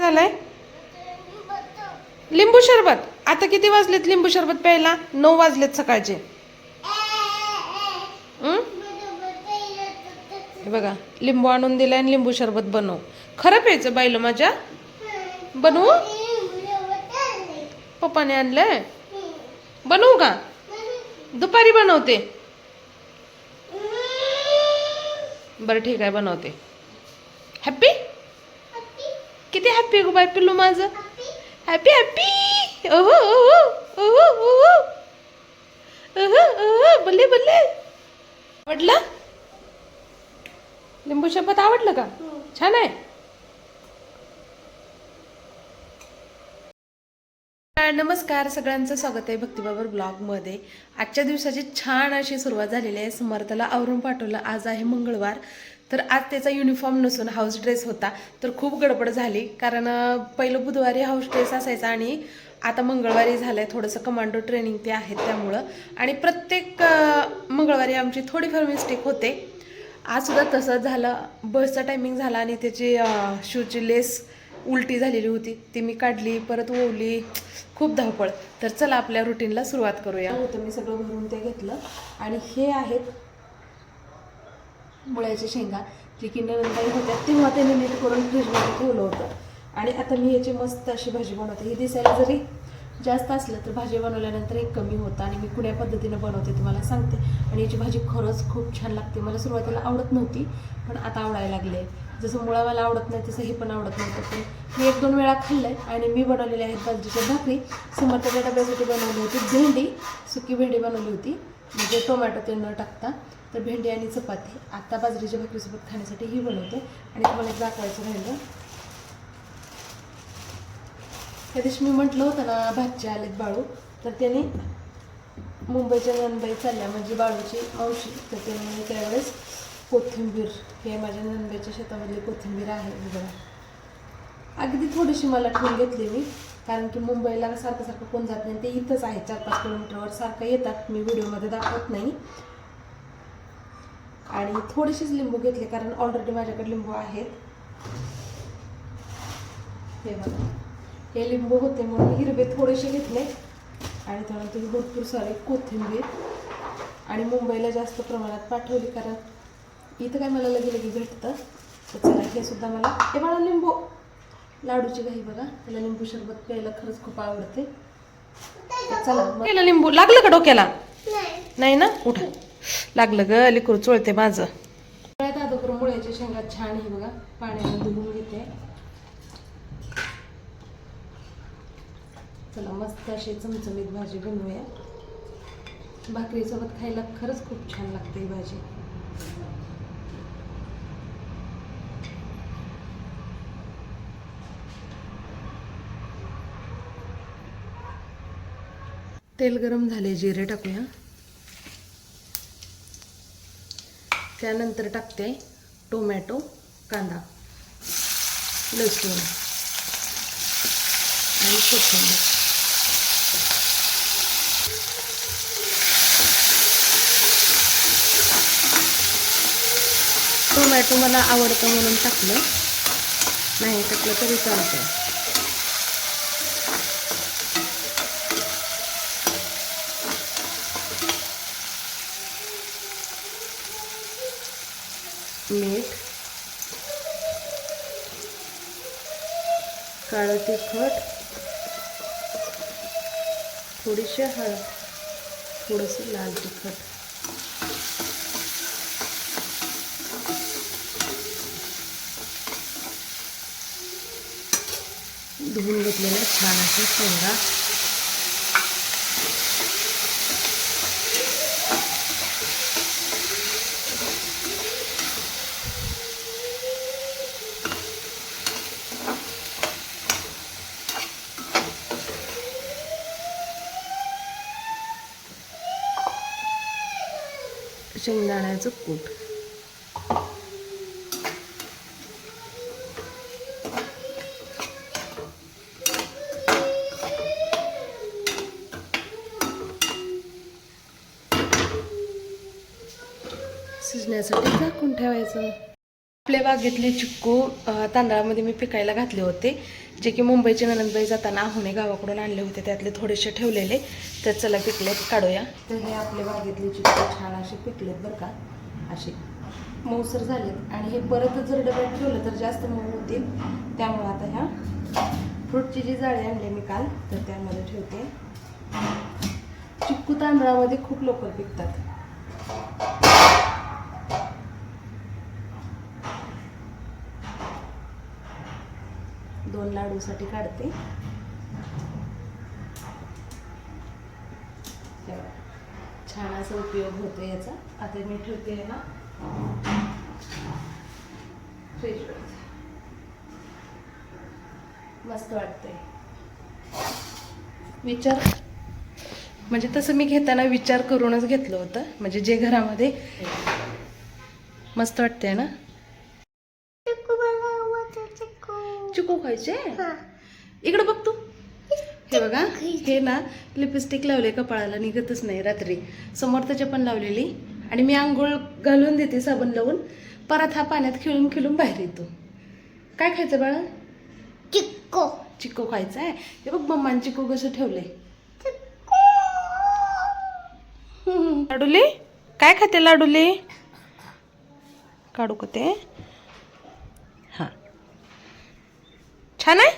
झालाय? लिंबू सरबत. आता किती वाजलेत लिंबू सरबत प्यायला? 9 वाजलेत सकाळचे. हे बघा, लिंबू आणून दिलाय आणि लिंबू सरबत बनव. खरं प्यायचं बाईला माझ्या? बनवू? पप्पाने आणलंय. बनवू का? दुपारी बनवते. बरं ठीक आहे, बनवते. हॅप्पी? किती हॅप्पी गो बाय पिल्लू माझं. Happy happy. ओहो ओहो ओहो ओहो ओहो ओहो. बल्ले बल्ले. आवडलं? लिंबू सरबत आवडलं का? छान आहे. नमस्कार, सगळ्यांचं स्वागत आहे भक्तिबाबर ब्लॉगमध्ये. आजच्या दिवसाची छान अशी सुरुवात झालेली आहे. समर्थला आवरून पाठवलं. आज आहे मंगळवार, तर आज त्याचा युनिफॉर्म नसून हाऊस ड्रेस होता. तर खूप गडबड झाली, कारण पहिलं बुधवारी हाऊस ड्रेस असायचा आणि आता मंगळवारी झालं आहे. थोडंसं कमांडो ट्रेनिंग ते आहेत त्यामुळं, आणि प्रत्येक मंगळवारी आमची थोडीफार मिस्टेक होते. आजसुद्धा तसंच झालं. बसचा टायमिंग झाला आणि त्याची शूची लेस उलटी झालेली होती, ती मी काढली, परत ओवली. खूप धावपळ. तर चला आपल्या रुटीनला सुरुवात करूया. होतं मी सगळं भरून ते घेतलं. आणि हे आहेत मुळ्याच्या शेंगा, जे की नंदबाई होत्या तेव्हा त्यांनी नीट करून फ्रीजमध्ये ठेवलं होतं. आणि आता मी याची मस्त अशी भाजी बनवते. ही दिसायला जरी जास्त असलं तर भाजी बनवल्यानंतर एक कमी होतं. आणि मी कुण्या पद्धतीनं बनवते तुम्हाला सांगते. आणि याची भाजी खरंच खूप छान लागते. मला सुरुवातीला आवडत नव्हती, पण आता आवडायला लागले. जसं मुळा मला आवडत नाही तसं हे पण आवडत नव्हतं, पण मी 1-2 वेळा खाल्लं आहे. आणि मी बनवलेल्या आहेत बाजरीच्या भाकरी. समर्थच्या डब्यासाठी बनवली होती. भेंडी, सुकी भेंडी बनवली होती, म्हणजे टोमॅटो ते न टाकता. तर भेंडी आणि चपाती. आता बाजरीच्या भाकरीसोबत खाण्यासाठी ही बनवते. आणि तुम्हाला एक दाखवायचं राहिलं, त्या दिवशी मी म्हटलं होतं ना भाचे आलेत बाळू, तर त्याने मुंबईच्या नंदबाई चालल्या, म्हणजे बाळूची मावशी. तर त्याने त्यावेळेस कोथिंबीर, हे माझ्या नंदबाईच्या शेतामधली कोथिंबीर आहे बघा, अगदी थोडीशी मला ठेवून घेतली मी, कारण की मुंबईला सारखं सारखं कोण जात नाही. ते इथंच आहे 4-5 किलोमीटरवर, सारखं येतात, मी व्हिडिओमध्ये दाखवत नाही. आणि थोडीशीच लिंबू घेतले, कारण ऑलरेडी माझ्याकडे लिंबू आहेत. हे बघा, हे लिंबू होते म्हणून हिरवे थोडेसे घेतले. आणि त्यानंतर भरपूर सारे कोथिंबीर. आणि मुंबईला जास्त प्रमाणात पाठवली, कारण इथं काय मला लगे भेटतं. तर चला, हे सुद्धा मला, हे मला लिंबू, लाडूची घाई बघा, त्याला लिंबू सरबत प्यायला खरंच खूप आवडते. चला, लिंबू लागलं का डोक्याला? नाही ना, उठ. लागलं ग, लिकूर चोळते माझं. दादोकर मुळ्याच्या शेंगा छान हे बघा पाण्याने धुवून घेते. चला, मस्त अशी चमचमीत भाजी बनवूया. भाकरीसोबत खायला खरंच खूप छान लागते ही भाजी. तेल गरम झाले, जिरे टाकूया. त्यानंतर टाकते टोमॅटो, कांदा, लसूण आणि कोथिंबीर. टोमॅटो मला आवडतं म्हणून टाकलं, नाही टाकलं तरी चालतं. मीठ, काळं तिखट, थोडीशी हळद, थोडंसं लाल तिखट. धुवून घेतलेल्या छान अशा शेंगा. शेंगदाण्याचं कूट. शिजण्यासाठी झाकून ठेवायचं. आपल्या बागेतले चिक्कू तांदळामध्ये मी पिकायला घातले होते. जे की मुंबईचे ननंदबाई जाताना आहुने गावाकडून आणले होते, त्यातले थोडेसे ठेवलेले. तर चला पिकलेत काढूया. तर हे आपले बागेतले चिक्कू छान असे पिकलेत बरं का, असे मऊसर झालेत. आणि हे परत जर डब्यात ठेवलं तर जास्त मऊ होतील. त्यामुळे आता ह्या फ्रूटची जी जाळी आणली मी काल, तर त्यामध्ये ठेवते. चिक्कू तांदळामध्ये खूप लवकर पिकतात. दोन लाडूसाठी काढते. छान असा उपयोग होतो याचा. आता मी ठेवते ना फ्रीजवर. मस्त वाटतंय. विचार म्हणजे तसं मी घेताना विचार करूनच घेतलं होतं, म्हणजे जे घरामध्ये मस्त वाटतंय ना. चिकू खायचे इकडं बघ तू. हे बघा, हे ना लिपस्टिक लावले कपाळाला, निघतच नाही. रात्री समर्थच्या पण लावलेली आणि मी आंघोळ घालून देते साबण लावून, परत हा पाण्यात खेळून खेळून बाहेर येतो. काय खायचं बाळा? चिक्कू. चिक्कू खायचं आहे. हे बघ मम्माने चिक्कू कसं ठेवले. लाडूले काय खाते? लाडूले काढू का ते? हा छान आहे.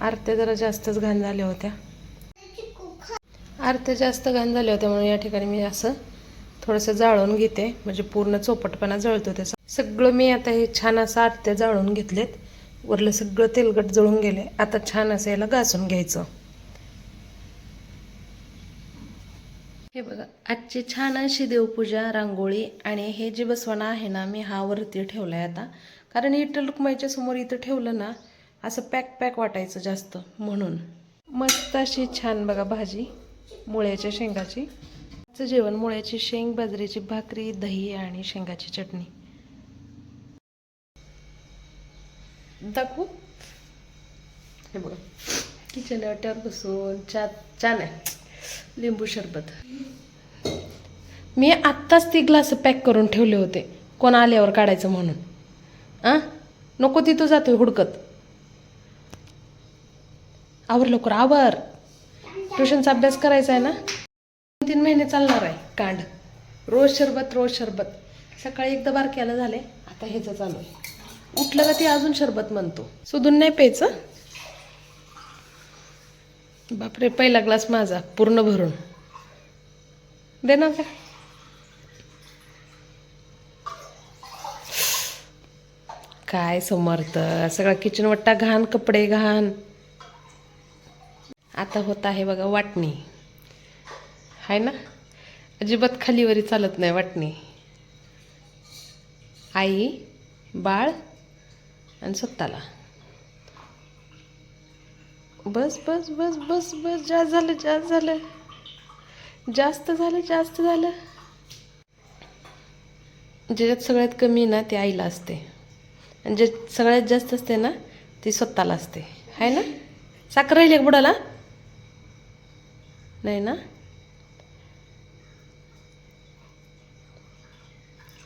आरत्या जरा जास्तच घाण झाल्या होत्या. आरत्या जास्त घाण झाल्या होत्या म्हणून या ठिकाणी मी असं थोडंसं जाळून घेते, म्हणजे पूर्ण चोपटपणा जळतो त्याचा. सगळं मी आता हे छान असं आरत्या जाळून घेतलेत. वरलं सगळं तेलकट जळून गेले. आता छान असं याला घासून घ्यायचं. हे बघा, आजची छान अशी देवपूजा, रांगोळी आणि हे जे बसवाना आहे ना, मी हा वरती ठेवला आहे आता. कारण विठ्ठल रखुमाईच्या समोर इथं ठेवलं ना, असं पॅक पॅक वाटायचं जास्त, म्हणून. मस्त अशी छान बघा भाजी मुळ्याच्या शेंगाची. जेवण मुळ्याची शेंग, बाजरीची भाकरी, दही आणि शेंगाची चटणी. दाखवू? हे बघा, किचन वाट्यावर बसून छान आहे. लिंबू सरबत मी आत्ताच ती ग्लास पॅक करून ठेवले होते, कोण आल्यावर काढायचं म्हणून. नको तिथं जातोय हुडकत. आवर लवकर आवर, ट्युशनचा अभ्यास करायचा आहे ना. 3 महिने चालणार आहे कांड. रोज शरबत रोज शरबत. सकाळी एकदा बारक्याला झाले, आता ह्याचं चालू आहे. उठलं का ती अजून शरबत म्हणतो. सुधून नाही प्यायचं. बापरे, पहिला ग्लास माझा पूर्ण भरून देणार का? काय समर्थ, सगळा किचन वट्टा घाण, कपडे घाण. आता होत आहे बघा वाटणी. आहे ना, अजिबात खालीवरी चालत नाही वाटणी. आई, बाळ आणि स्वतःला. बस बस बस बस बस, जास्त झालं जास्त झालं जास्त झालं जास्त झालं. ज्याच्यात सगळ्यात कमी ना ते आईला असते, आणि जे सगळ्यात जास्त असते ना ती स्वतःला असते. आहे ना. साखर राहिली का बुडाला? नाही ना.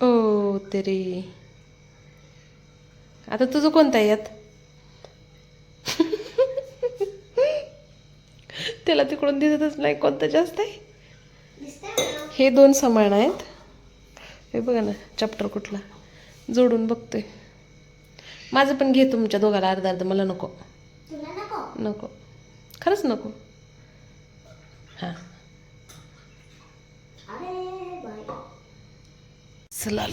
ओ तेरी. आता तुझं कोणतं आहे यात? त्याला तिकडून दिसतच नाही कोणतं जास्त आहे. हे 2 समान आहेत. हे बघा ना, चॅप्टर कुठला जोडून बघतोय. माझं पण घे, तुमच्या दोघाला अर्धा अर्धा. मला नको. नको, खरंच नको. हां चला.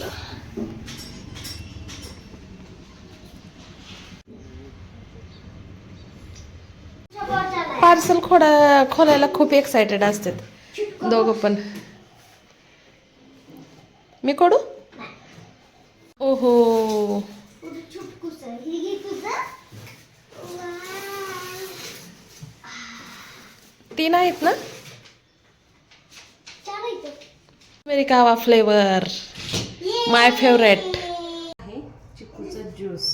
पार्सल खोलायला खूप एक्सायटेड असतात दोघं पण. मी खोडू? ओहो, 3 आहेत ना. अमेरिका फ्लेवर माय फेवरेट आहे. चिक्कूचं ज्यूस.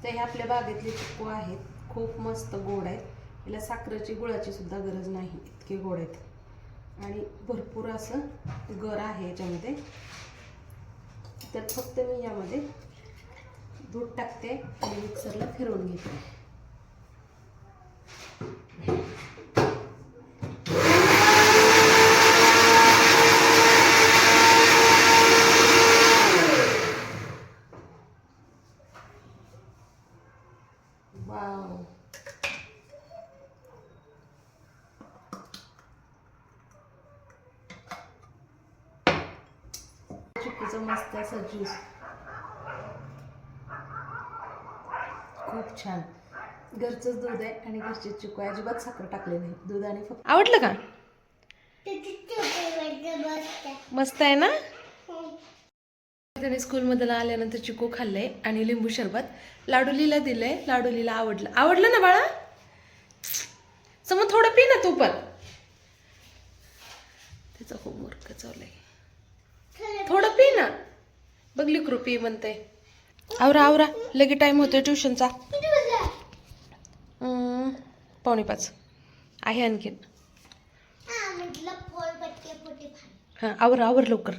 तर हे आपल्या बागेतले चिक्कू आहेत, खूप मस्त गोड आहेत. याला साखरेची गुळाची सुद्धा गरज नाही, इतके गोड आहेत. आणि भरपूर असं गर आहे याच्यामध्ये. तर फक्त मी यामध्ये दूध टाकते आणि मिक्सरला फिरवून घेते. वाव, चिकूचं मस्त असं ज्यूस, खूप छान. घरचंच दूध आहे आणि घरचे चिकू, अजिबात साखर टाकले नाही. दूध आणि फक्त. आवडलं का? मस्त आहे ना. त्याने स्कूलमधून आल्यानंतर चिकू खाल्लंय आणि लिंबू सरबत लाडुलीला दिलंय. लाडुलीला आवडलं ना बाळा. समोर थोडं पी ना तू पण. त्याचा होमवर्क चाललंय, थोडं पी ना. बघ लिकरू पी म्हणते. आवरा लगे टाइम होतोय ट्युशनचा. 4:45 आहे आणखीन. हा आवर लवकर.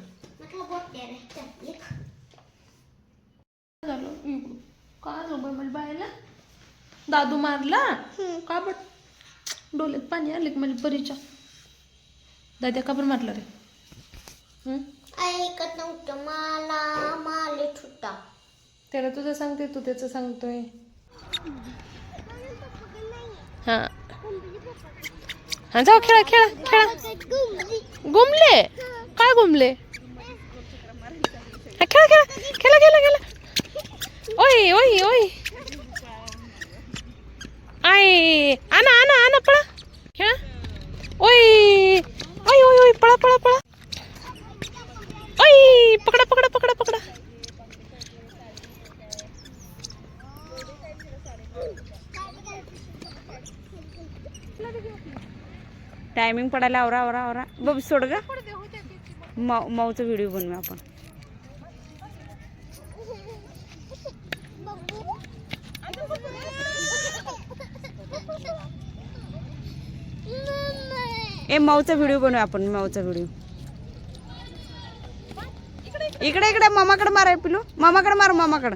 का मला बायला दादू मारला का? बट डोल्यात पाणी आले मला परीच्या. दाद्या का बरं मारला रे? ऐकत नव्हतं मला मारले छुट्टा. त्याला तुझं सांगते, तू त्याचं सांगतोय. हा हा जाऊ खेळा. गुमले काय गुमले? खेळा. ओय आय आना पळा खेळा. ओय पळा. ओय पकडा. टायमिंग पडायला आवरा बघ सोड ग. माऊचा व्हिडिओ बनवू आपण. माऊचा व्हिडिओ बनवू आपण. माऊचा व्हिडिओ. इकडे मामाकडे माराय पिलू. मामाकडे मामाकडे.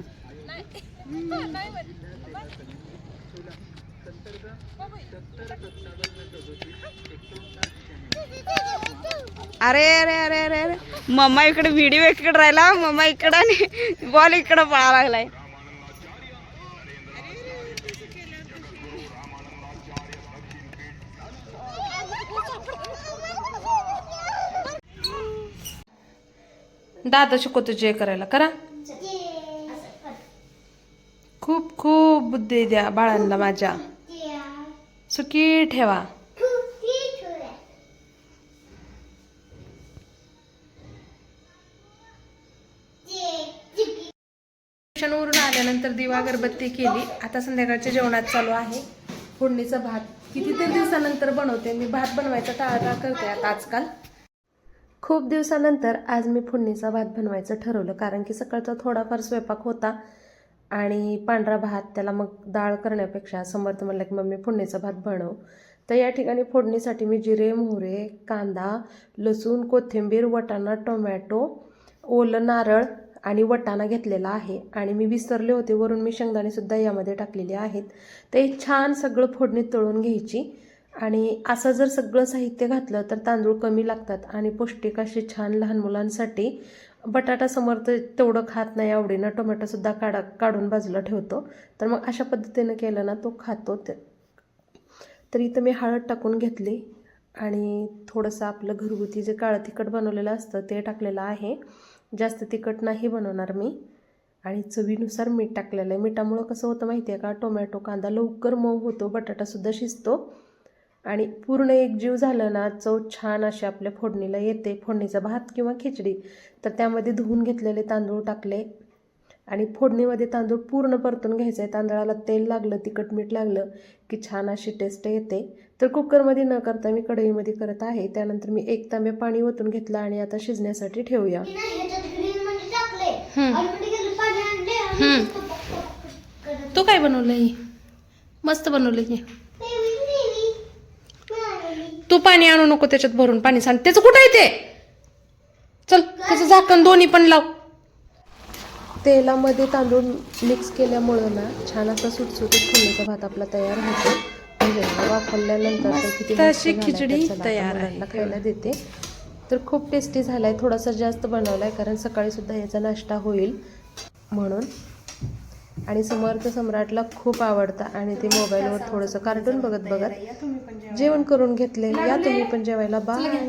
अरे मम्मा इकडे व्हिडिओ इकडे राहिला. मम्मा इकडे आणि बॉल इकडे पळा लागलाय. दादा शिकवतो जे करायला करा. खूप बुद्धी द्या बाळांना माझ्या. सुखी ठेवा. ट्युशनवरून आल्यानंतर दिवा अगरबत्ती केली. आता संध्याकाळच्या जेवणात चालू आहे फोडणीचा भात. कितीतरी दिवसानंतर बनवते मी. भात बनवायचा टाळाटाळ करते आता आजकाल. खूप दिवसानंतर आज मी फोडणीचा भात बनवायचं ठरवलं, कारण की सकाळचा थोडाफार स्वयंपाक होता आणि पांढरा भात, त्याला मग डाळ करण्यापेक्षा समर्थ म्हणलं की मम्मी फोडणीचा भात बनव. तर या ठिकाणी फोडणीसाठी मी जिरे, मोहरे, कांदा, लसूण, कोथिंबीर, वाटाणा, टोमॅटो, ओलं नारळ आणि वाटाणा घेतलेला आहे. आणि मी विसरले होते, वरून मी शेंगदाणेसुद्धा यामध्ये टाकलेले आहेत. ते छान सगळं फोडणीत तळून घ्यायची. आणि असं जर सगळं साहित्य घातलं तर तांदूळ कमी लागतात आणि पौष्टिक असे छान लहान मुलांसाठी. बटाटा समर्थ तेवढं खात नाही आवडीनं. टोमॅटोसुद्धा काढून बाजूला ठेवतो. तर मग अशा पद्धतीनं केलं ना तो खातो. तर इथं मी हळद टाकून घेतली आणि थोडंसं आपलं घरगुती जे काळं तिखट बनवलेलं असतं ते टाकलेलं आहे. जास्त तिखट नाही बनवणार मी. आणि चवीनुसार मीठ टाकलेलं आहे. मिठामुळं कसं होतं माहिती आहे का, टोमॅटो कांदा लवकर मऊ होतो, बटाटासुद्धा शिजतो आणि पूर्ण एकजीव झालं ना चव छान अशी आपल्या फोडणीला येते. फोडणीचा भात किंवा खिचडी. तर त्यामध्ये धुवून घेतलेले तांदूळ टाकले आणि फोडणीमध्ये तांदूळ पूर्ण परतून घ्यायचं आहे. तांदळाला तेल लागलं, तिखट मीठ लागलं की छान अशी टेस्ट येते. तर कुकरमध्ये न करता मी कढईमध्ये करत आहे. त्यानंतर मी 1 तांबे पाणी ओतून घेतलं आणि आता शिजण्यासाठी ठेवूया. तू काय बनवलंय? मस्त बनवलंय. तू पाणी आणू नको त्याच्यात भरून. पाणी सांड त्याचं कुठं आहे ते. चल त्याचं झाकण दोन्ही पण लाव. तेलामध्ये तांदूळ मिक्स केल्यामुळं ना छान असा सुटसुटीत फोडणीचा भात आपला तयार होतो. म्हणजे वाफरल्यानंतर तर किती मस्त अशी झालाय. खिचडी तर चला आता तयार आहे. मुलांना खायला देते. तर खूप टेस्टी झालाय. थोडासा जास्त बनवलाय कारण सकाळी सुद्धा याचा नाश्ता होईल म्हणून. आणि समर्थ सम्राटला खूप आवडतं आणि ते मोबाईलवर थोडंसं कार्टून बघत बघत जेवण करून घेतले. या तुम्ही पण जेवायला. बाय.